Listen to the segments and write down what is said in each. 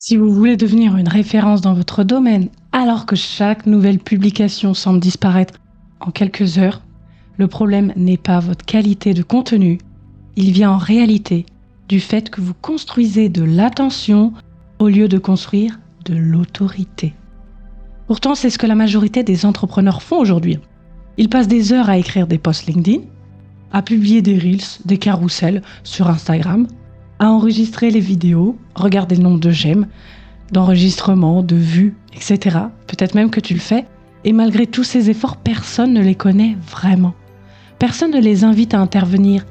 Si vous voulez devenir une référence dans votre domaine, alors que chaque nouvelle publication semble disparaître en quelques heures, le problème n'est pas votre qualité de contenu, il vient en réalité du fait que vous construisez de l'attention au lieu de construire de l'autorité. Pourtant, c'est ce que la majorité des entrepreneurs font aujourd'hui. Ils passent des heures à écrire des posts LinkedIn, à publier des reels, des carousels sur Instagram, à enregistrer les vidéos, regarder le nombre de j'aime, d'enregistrements, de vues, etc. Peut-être même que tu le fais. Et malgré tous ces efforts, personne ne les connaît vraiment. Personne ne les invite à intervenir.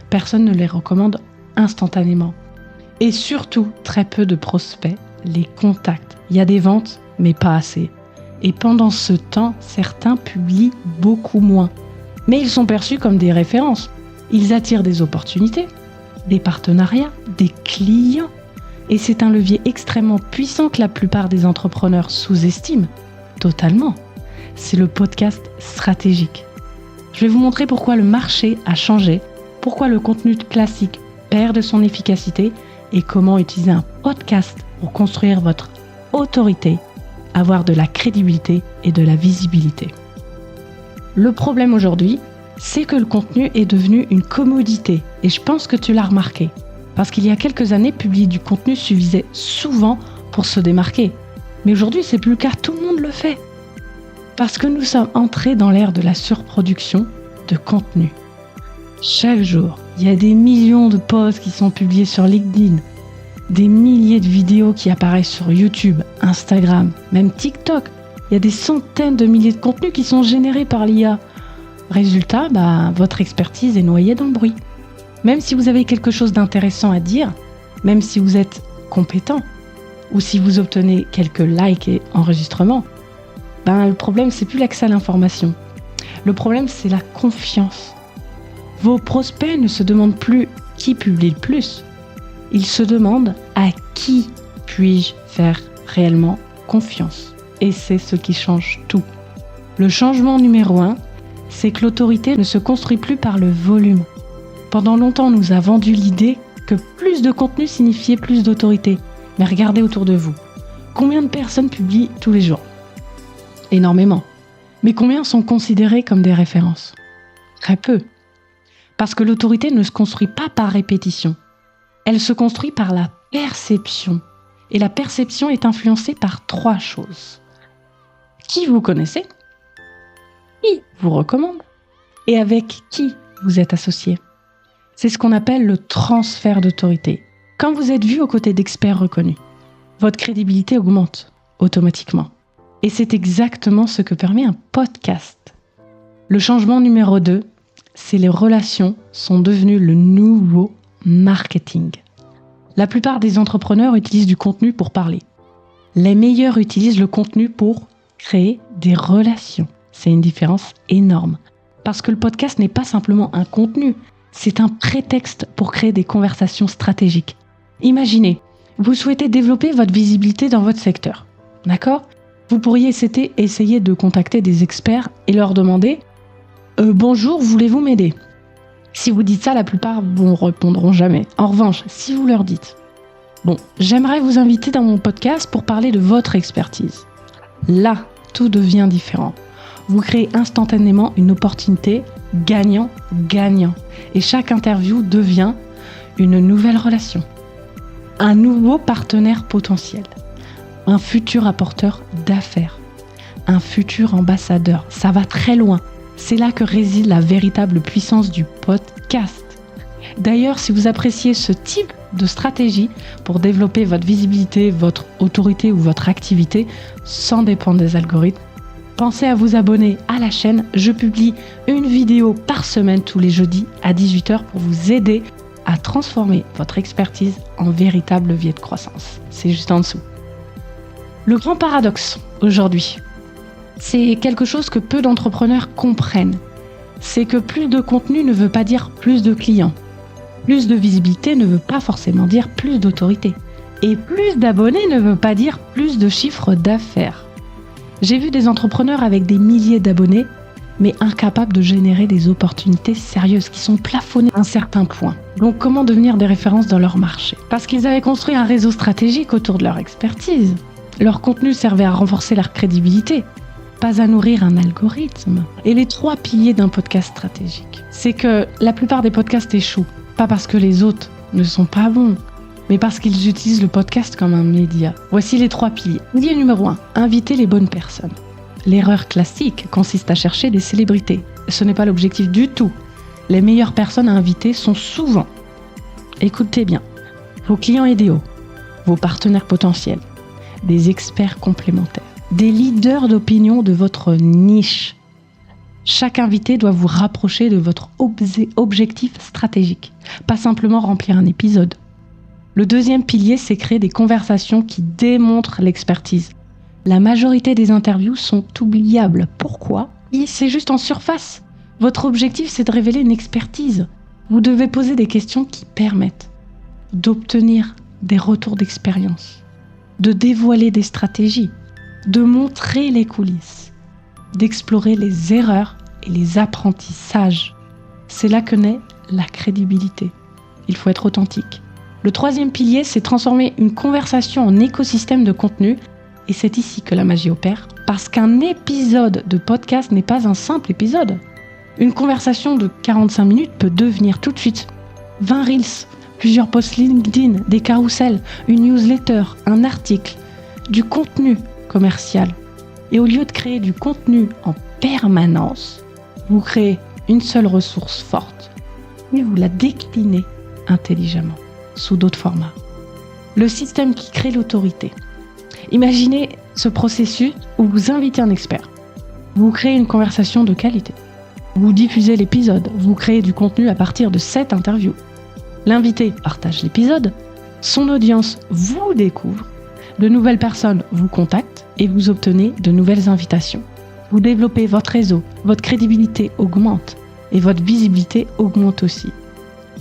Personne ne les recommande instantanément. Et surtout, très peu de prospects les contactent. Il y a des ventes, mais pas assez. Et pendant ce temps, certains publient beaucoup moins. Mais ils sont perçus comme des références. Ils attirent des opportunités, des partenariats, des clients. Et c'est un levier extrêmement puissant que la plupart des entrepreneurs sous-estiment totalement. C'est le podcast stratégique. Je vais vous montrer pourquoi le marché a changé, pourquoi le contenu classique perd de son efficacité et comment utiliser un podcast pour construire votre autorité, avoir de la crédibilité et de la visibilité. Le problème aujourd'hui, c'est que le contenu est devenu une commodité et je pense que tu l'as remarqué. Parce qu'il y a quelques années, publier du contenu suffisait souvent pour se démarquer. Mais aujourd'hui, c'est plus le cas, tout le monde le fait. Parce que nous sommes entrés dans l'ère de la surproduction de contenu. Chaque jour, il y a des millions de posts qui sont publiés sur LinkedIn, des milliers de vidéos qui apparaissent sur YouTube, Instagram, même TikTok. Il y a des centaines de milliers de contenus qui sont générés par l'IA. Résultat, votre expertise est noyée dans le bruit. Même si vous avez quelque chose d'intéressant à dire, même si vous êtes compétent, ou si vous obtenez quelques likes et enregistrements, le problème, c'est plus l'accès à l'information. Le problème, c'est la confiance. Vos prospects ne se demandent plus qui publie le plus. Ils se demandent à qui puis-je faire réellement confiance. Et c'est ce qui change tout. Le changement numéro 1, c'est que l'autorité ne se construit plus par le volume. Pendant longtemps, on nous a vendu l'idée que plus de contenu signifiait plus d'autorité. Mais regardez autour de vous. Combien de personnes publient tous les jours ? Énormément. Mais combien sont considérées comme des références ? Très peu. Parce que l'autorité ne se construit pas par répétition. Elle se construit par la perception. Et la perception est influencée par 3 choses. Qui vous connaissez ? Qui vous recommande ? Et avec qui vous êtes associé ? C'est ce qu'on appelle le transfert d'autorité. Quand vous êtes vu aux côtés d'experts reconnus, votre crédibilité augmente automatiquement. Et c'est exactement ce que permet un podcast. Le changement numéro 2, c'est les relations sont devenues le nouveau marketing. La plupart des entrepreneurs utilisent du contenu pour parler. Les meilleurs utilisent le contenu pour créer des relations. C'est une différence énorme. Parce que le podcast n'est pas simplement un contenu, c'est un prétexte pour créer des conversations stratégiques. Imaginez, vous souhaitez développer votre visibilité dans votre secteur. D'accord ? Vous pourriez essayer de contacter des experts et leur demander « Bonjour, voulez-vous m'aider ?» Si vous dites ça, la plupart vous répondront jamais. En revanche, si vous leur dites « Bon, j'aimerais vous inviter dans mon podcast pour parler de votre expertise. » Là, tout devient différent. Vous créez instantanément une opportunité gagnant-gagnant. Et chaque interview devient une nouvelle relation. Un nouveau partenaire potentiel. Un futur apporteur d'affaires. Un futur ambassadeur. Ça va très loin. C'est là que réside la véritable puissance du podcast. D'ailleurs, si vous appréciez ce type de stratégie pour développer votre visibilité, votre autorité ou votre activité sans dépendre des algorithmes, pensez à vous abonner à la chaîne. Je publie une vidéo par semaine tous les jeudis à 18h pour vous aider à transformer votre expertise en véritable levier de croissance. C'est juste en dessous. Le grand paradoxe aujourd'hui, c'est quelque chose que peu d'entrepreneurs comprennent. C'est que plus de contenu ne veut pas dire plus de clients. Plus de visibilité ne veut pas forcément dire plus d'autorité. Et plus d'abonnés ne veut pas dire plus de chiffre d'affaires. J'ai vu des entrepreneurs avec des milliers d'abonnés mais incapables de générer des opportunités sérieuses qui sont plafonnées à un certain point. Donc comment devenir des références dans leur marché ? Parce qu'ils avaient construit un réseau stratégique autour de leur expertise. Leur contenu servait à renforcer leur crédibilité, pas à nourrir un algorithme. Et les 3 piliers d'un podcast stratégique, c'est que la plupart des podcasts échouent, pas parce que les autres ne sont pas bons, mais parce qu'ils utilisent le podcast comme un média. Voici les 3 piliers. Pilier numéro 1, inviter les bonnes personnes. L'erreur classique consiste à chercher des célébrités. Ce n'est pas l'objectif du tout. Les meilleures personnes à inviter sont souvent, écoutez bien, vos clients idéaux, vos partenaires potentiels, des experts complémentaires, des leaders d'opinion de votre niche. Chaque invité doit vous rapprocher de votre objectif stratégique, pas simplement remplir un épisode. Le deuxième pilier, c'est créer des conversations qui démontrent l'expertise. La majorité des interviews sont oubliables. Pourquoi ? C'est juste en surface. Votre objectif, c'est de révéler une expertise. Vous devez poser des questions qui permettent d'obtenir des retours d'expérience, de dévoiler des stratégies, de montrer les coulisses, d'explorer les erreurs et les apprentissages. C'est là que naît la crédibilité. Il faut être authentique. Le troisième pilier, c'est transformer une conversation en écosystème de contenu. Et c'est ici que la magie opère, parce qu'un épisode de podcast n'est pas un simple épisode. Une conversation de 45 minutes peut devenir tout de suite 20 reels, plusieurs posts LinkedIn, des carousels, une newsletter, un article, du contenu commercial. Et au lieu de créer du contenu en permanence, vous créez une seule ressource forte, mais vous la déclinez intelligemment, sous d'autres formats. Le système qui crée l'autorité. Imaginez ce processus où vous invitez un expert. Vous créez une conversation de qualité. Vous diffusez l'épisode. Vous créez du contenu à partir de cette interview. L'invité partage l'épisode. Son audience vous découvre. De nouvelles personnes vous contactent et vous obtenez de nouvelles invitations. Vous développez votre réseau. Votre crédibilité augmente et votre visibilité augmente aussi,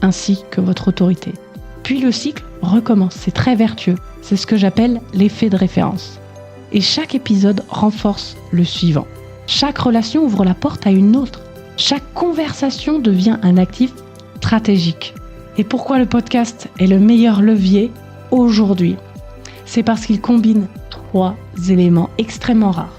ainsi que votre autorité. Puis le cycle recommence. C'est très vertueux. C'est ce que j'appelle l'effet de référence. Et chaque épisode renforce le suivant. Chaque relation ouvre la porte à une autre. Chaque conversation devient un actif stratégique. Et pourquoi le podcast est le meilleur levier aujourd'hui ? C'est parce qu'il combine 3 éléments extrêmement rares.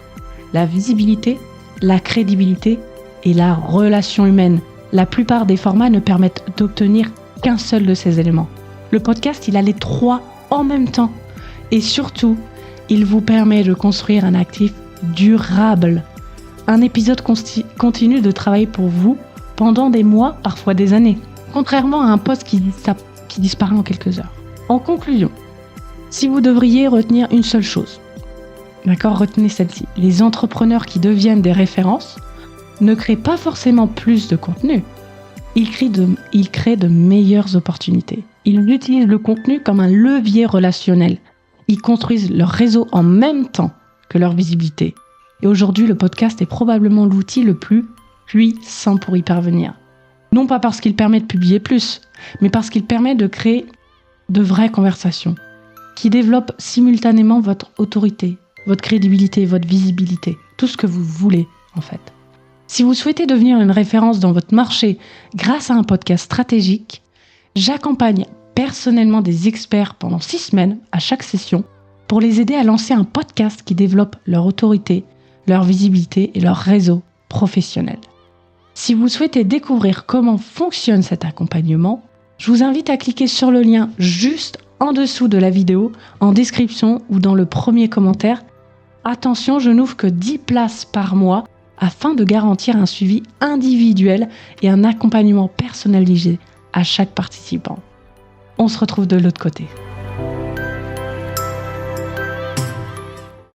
La visibilité, la crédibilité et la relation humaine. La plupart des formats ne permettent d'obtenir qu'un seul de ces éléments. Le podcast, il a les 3 en même temps. Et surtout, il vous permet de construire un actif durable. Un épisode continue de travailler pour vous pendant des mois, parfois des années. Contrairement à un post qui disparaît en quelques heures. En conclusion, si vous devriez retenir une seule chose, d'accord, retenez celle-ci. Les entrepreneurs qui deviennent des références ne créent pas forcément plus de contenu. Ils créent de meilleures opportunités. Ils utilisent le contenu comme un levier relationnel. Ils construisent leur réseau en même temps que leur visibilité. Et aujourd'hui, le podcast est probablement l'outil le plus puissant pour y parvenir. Non pas parce qu'il permet de publier plus, mais parce qu'il permet de créer de vraies conversations qui développent simultanément votre autorité, votre crédibilité, votre visibilité, tout ce que vous voulez en fait. Si vous souhaitez devenir une référence dans votre marché grâce à un podcast stratégique, j'accompagne personnellement des experts pendant 6 semaines à chaque session pour les aider à lancer un podcast qui développe leur autorité, leur visibilité et leur réseau professionnel. Si vous souhaitez découvrir comment fonctionne cet accompagnement, je vous invite à cliquer sur le lien juste en dessous de la vidéo, en description ou dans le premier commentaire. Attention, je n'ouvre que 10 places par mois afin de garantir un suivi individuel et un accompagnement personnalisé à chaque participant. On se retrouve de l'autre côté.